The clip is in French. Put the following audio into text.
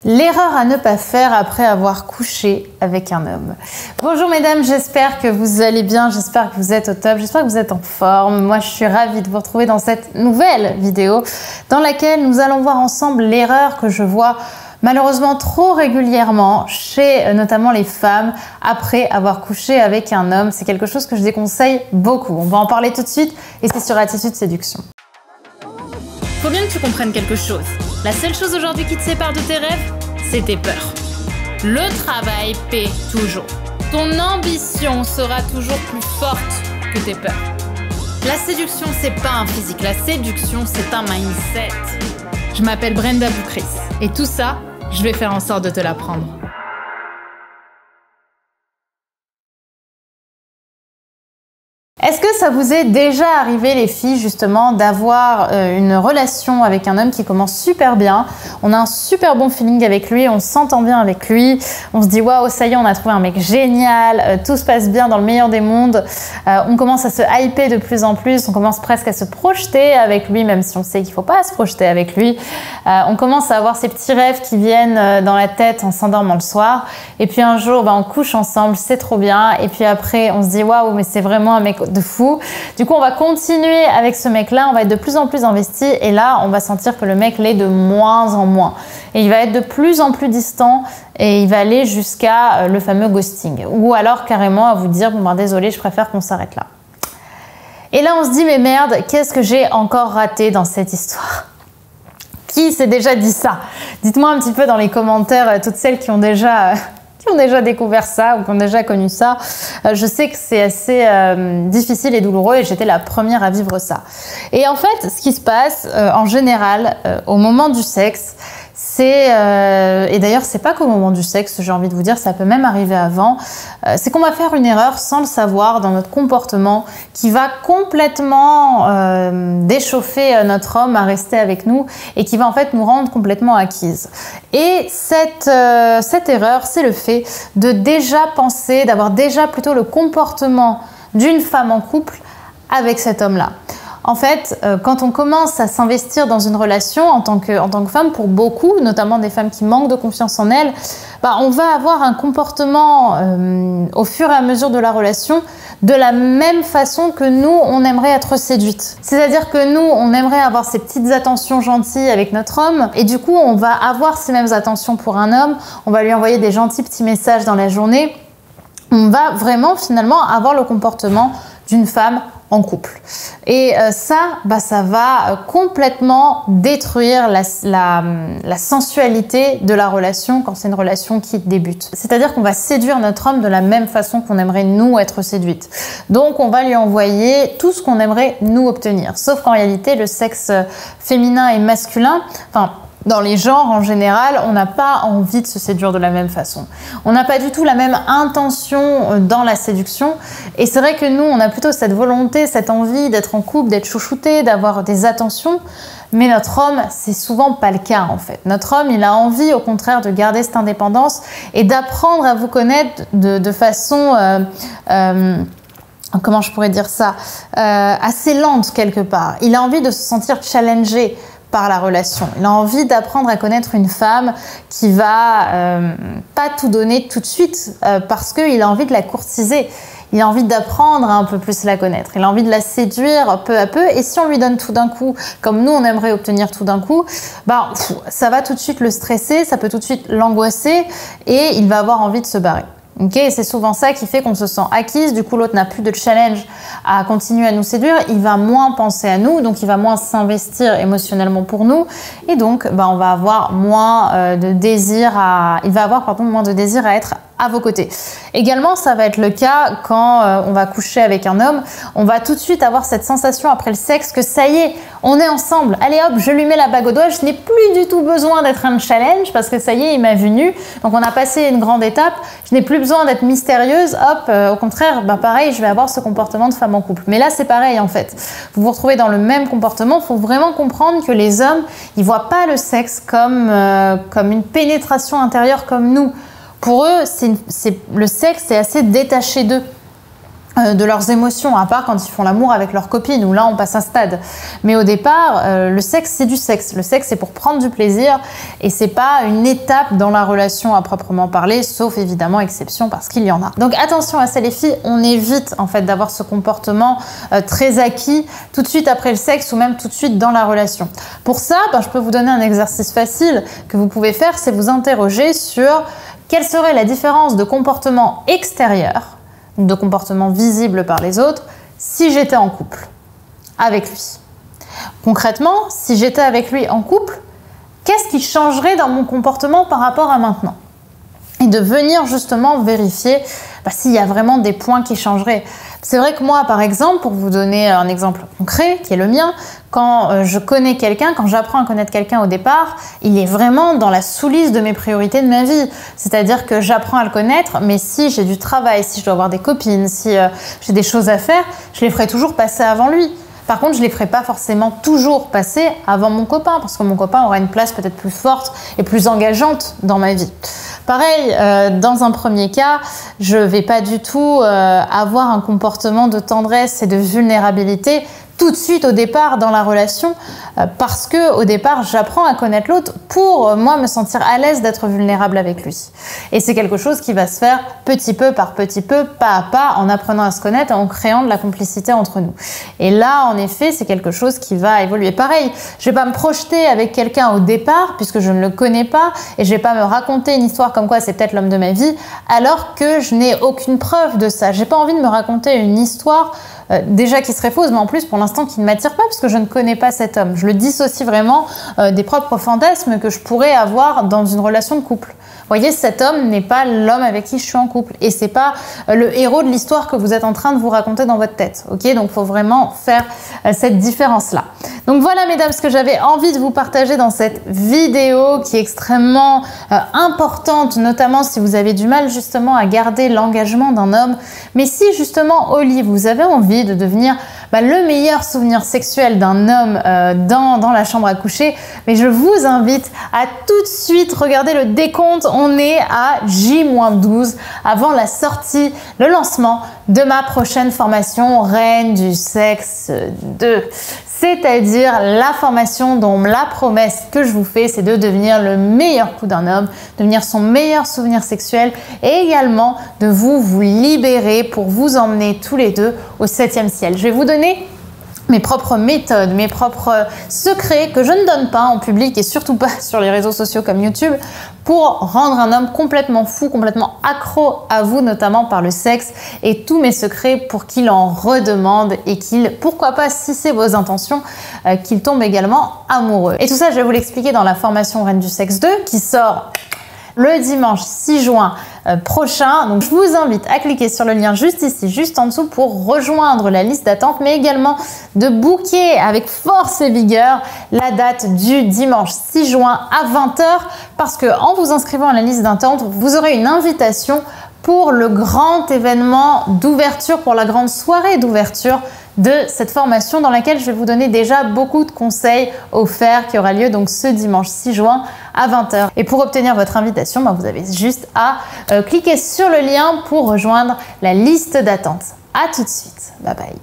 L'erreur à ne pas faire après avoir couché avec un homme. Bonjour mesdames, j'espère que vous allez bien, j'espère que vous êtes au top, j'espère que vous êtes en forme. Moi je suis ravie de vous retrouver dans cette nouvelle vidéo dans laquelle nous allons voir ensemble l'erreur que je vois malheureusement trop régulièrement chez notamment les femmes après avoir couché avec un homme. C'est quelque chose que je déconseille beaucoup. On va en parler tout de suite et c'est sur Attitude Séduction. Faut bien que tu comprennes quelque chose. La seule chose aujourd'hui qui te sépare de tes rêves, c'est tes peurs. Le travail paie toujours. Ton ambition sera toujours plus forte que tes peurs. La séduction, c'est pas un physique. La séduction, c'est un mindset. Je m'appelle Brenda Boukris. Et tout ça, je vais faire en sorte de te l'apprendre. Est-ce que ça vous est déjà arrivé les filles justement d'avoir une relation avec un homme qui commence super bien, on a un super bon feeling avec lui, on s'entend bien avec lui, on se dit waouh ça y est on a trouvé un mec génial, tout se passe bien dans le meilleur des mondes, on commence à se hyper de plus en plus, on commence presque à se projeter avec lui même si on sait qu'il ne faut pas se projeter avec lui, on commence à avoir ces petits rêves qui viennent dans la tête en s'endormant le soir et puis un jour on couche ensemble, c'est trop bien et puis après on se dit waouh mais c'est vraiment un mec de fou. Du coup, on va continuer avec ce mec-là, on va être de plus en plus investi et là, on va sentir que le mec l'est de moins en moins. Et il va être de plus en plus distant et il va aller jusqu'à le fameux ghosting. Ou alors carrément à vous dire, bon ben désolé, je préfère qu'on s'arrête là. Et là, on se dit, mais merde, qu'est-ce que j'ai encore raté dans cette histoire ? Qui s'est déjà dit ça? Dites-moi un petit peu dans les commentaires, toutes celles qui ont déjà découvert ça ou qui ont déjà connu ça. Je sais que c'est assez difficile et douloureux et j'étais la première à vivre ça. Et en fait, ce qui se passe en général au moment du sexe, c'est, et d'ailleurs c'est pas qu'au moment du sexe, j'ai envie de vous dire, ça peut même arriver avant, c'est qu'on va faire une erreur sans le savoir dans notre comportement qui va complètement déchauffer notre homme à rester avec nous et qui va en fait nous rendre complètement acquises. Et cette erreur, c'est le fait de déjà penser, d'avoir déjà plutôt le comportement d'une femme en couple avec cet homme-là. En fait, quand on commence à s'investir dans une relation en tant que femme, pour beaucoup, notamment des femmes qui manquent de confiance en elles, on va avoir un comportement au fur et à mesure de la relation de la même façon que nous, on aimerait être séduite. C'est-à-dire que nous, on aimerait avoir ces petites attentions gentilles avec notre homme et du coup, on va avoir ces mêmes attentions pour un homme, on va lui envoyer des gentils petits messages dans la journée. On va vraiment finalement avoir le comportement d'une femme en couple. Et ça va complètement détruire la sensualité de la relation quand c'est une relation qui débute. C'est-à-dire qu'on va séduire notre homme de la même façon qu'on aimerait nous être séduite. Donc on va lui envoyer tout ce qu'on aimerait nous obtenir. Sauf qu'en réalité, le sexe féminin et masculin, dans les genres en général, on n'a pas envie de se séduire de la même façon. On n'a pas du tout la même intention dans la séduction. Et c'est vrai que nous, on a plutôt cette volonté, cette envie d'être en couple, d'être chouchouté, d'avoir des attentions. Mais notre homme, c'est souvent pas le cas en fait. Notre homme, il a envie au contraire de garder cette indépendance et d'apprendre à vous connaître de façon... comment je pourrais dire ça, assez lente quelque part. Il a envie de se sentir challengé par la relation. Il a envie d'apprendre à connaître une femme qui va pas tout donner tout de suite parce qu'il a envie de la courtiser. Il a envie d'apprendre à un peu plus la connaître. Il a envie de la séduire peu à peu. Et si on lui donne tout d'un coup, comme nous on aimerait obtenir tout d'un coup, ça va tout de suite le stresser, ça peut tout de suite l'angoisser et il va avoir envie de se barrer. Okay, c'est souvent ça qui fait qu'on se sent acquise, du coup l'autre n'a plus de challenge à continuer à nous séduire, il va moins penser à nous, donc il va moins s'investir émotionnellement pour nous et donc on va avoir moins de désir à être à vos côtés. Également, ça va être le cas quand on va coucher avec un homme. On va tout de suite avoir cette sensation après le sexe que ça y est, on est ensemble. Allez hop, je lui mets la bague au doigt. Je n'ai plus du tout besoin d'être un challenge parce que ça y est, il m'a vu nue. Donc on a passé une grande étape. Je n'ai plus besoin d'être mystérieuse. Hop, au contraire, pareil, je vais avoir ce comportement de femme en couple. Mais là, c'est pareil en fait. Vous vous retrouvez dans le même comportement. Il faut vraiment comprendre que les hommes, ils voient pas le sexe comme une pénétration intérieure comme nous. Pour eux, le sexe est assez détaché d'eux. de leurs émotions, à part quand ils font l'amour avec leur copine, où là on passe un stade. Mais au départ, le sexe c'est du sexe. Le sexe c'est pour prendre du plaisir et c'est pas une étape dans la relation à proprement parler, sauf évidemment exception parce qu'il y en a. Donc attention à ça les filles, on évite en fait d'avoir ce comportement très acquis tout de suite après le sexe ou même tout de suite dans la relation. Pour ça, je peux vous donner un exercice facile que vous pouvez faire, c'est vous interroger sur quelle serait la différence de comportement extérieur, de comportement visible par les autres, si j'étais en couple avec lui. Concrètement, si j'étais avec lui en couple, qu'est-ce qui changerait dans mon comportement par rapport à maintenant? Et de venir justement vérifier s'il y a vraiment des points qui changeraient. C'est vrai que moi, par exemple, pour vous donner un exemple concret, qui est le mien, quand je connais quelqu'un, quand j'apprends à connaître quelqu'un au départ, il est vraiment dans la sous-liste de mes priorités de ma vie. C'est-à-dire que j'apprends à le connaître, mais si j'ai du travail, si je dois avoir des copines, si j'ai des choses à faire, je les ferai toujours passer avant lui. Par contre, je ne les ferai pas forcément toujours passer avant mon copain, parce que mon copain aura une place peut-être plus forte et plus engageante dans ma vie. Pareil, dans un premier cas, je ne vais pas du tout avoir un comportement de tendresse et de vulnérabilité tout de suite au départ dans la relation, parce que au départ j'apprends à connaître l'autre pour moi me sentir à l'aise d'être vulnérable avec lui. Et c'est quelque chose qui va se faire petit peu par petit peu, pas à pas, en apprenant à se connaître et en créant de la complicité entre nous. Et là en effet c'est quelque chose qui va évoluer. Pareil, je vais pas me projeter avec quelqu'un au départ puisque je ne le connais pas et je vais pas me raconter une histoire comme quoi c'est peut-être l'homme de ma vie alors que je n'ai aucune preuve de ça. J'ai pas envie de me raconter une histoire déjà qui serait fausse, mais en plus pour l'instant qui ne m'attire pas parce que je ne connais pas cet homme. Je le dissocie vraiment des propres fantasmes que je pourrais avoir dans une relation de couple. Vous voyez, cet homme n'est pas l'homme avec qui je suis en couple et c'est pas le héros de l'histoire que vous êtes en train de vous raconter dans votre tête. Ok, donc il faut vraiment faire cette différence-là. Donc voilà mesdames, ce que j'avais envie de vous partager dans cette vidéo qui est extrêmement importante, notamment si vous avez du mal justement à garder l'engagement d'un homme. Mais si justement au lit, vous avez envie de devenir le meilleur souvenir sexuel d'un homme dans la chambre à coucher, mais je vous invite à tout de suite regarder le décompte. On est à J-12 avant la sortie, le lancement de ma prochaine formation Reine du sexe 2. C'est-à-dire la formation dont la promesse que je vous fais, c'est de devenir le meilleur coup d'un homme, devenir son meilleur souvenir sexuel et également de vous libérer pour vous emmener tous les deux au 7e ciel. Je vais vous donner mes propres méthodes, mes propres secrets que je ne donne pas en public et surtout pas sur les réseaux sociaux comme YouTube pour rendre un homme complètement fou, complètement accro à vous, notamment par le sexe, et tous mes secrets pour qu'il en redemande et qu'il, pourquoi pas, si c'est vos intentions, qu'il tombe également amoureux. Et tout ça, je vais vous l'expliquer dans la formation Reine du sexe 2 qui sort le dimanche 6 juin prochain. Donc je vous invite à cliquer sur le lien juste ici, juste en dessous pour rejoindre la liste d'attente, mais également de booker avec force et vigueur la date du dimanche 6 juin à 20 h parce que en vous inscrivant à la liste d'attente, vous aurez une invitation pour le grand événement d'ouverture, pour la grande soirée d'ouverture de cette formation dans laquelle je vais vous donner déjà beaucoup de conseils offerts qui aura lieu donc ce dimanche 6 juin à 20 h. Et pour obtenir votre invitation, vous avez juste à cliquer sur le lien pour rejoindre la liste d'attente. À tout de suite. Bye bye.